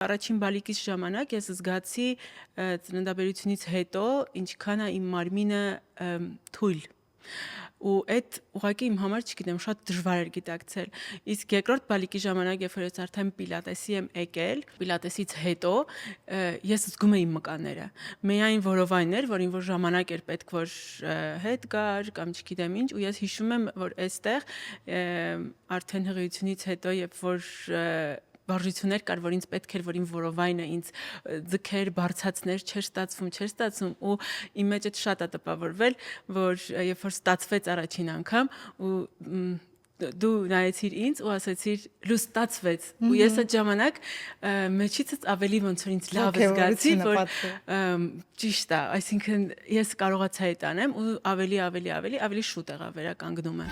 Առաջին բալիկից ժամանակ ես զգացի ծննդաբերությունից հետո ինչքան է իմ մարմինը թույլ ու այդ ուղղակի իմ համար, չգիտեմ, շատ դժվար էր գիտակցել։ Իսկ երկրորդ բալիկի ժամանակ, երբ որ ես արդեն պիլատեսի եմ եկել, պիլատեսից հետո ես զգում էի մկանները։ Միայն որովայն էր, որին որ ժամանակ էր պետք որ հետ գար կամ չգիտեմ ինչ, ու ես հիշում եմ, որ այստեղ արդեն հղիությունից հետո, երբ որ վարժություններ կար, որ ինձ պետք էր, որ իմ որովայնը ինձ ձգեր, բարձացներ, չէր ստացվում, ու իմ մեջ այդ շատ է տպավորվել, որ երբ որ ստացվեց առաջին անգամ, ու դու նայեցիր ինձ ու ասացիր լու ստացվեց, ու ես այդ ժամանակ մեջիցս ավելի ոնց որ ինձ լավ զգացի, որ ճիշտ է, այսինքն ես կարողացա այդ անեմ ու ավելի շուտ եղա վերականգնումը։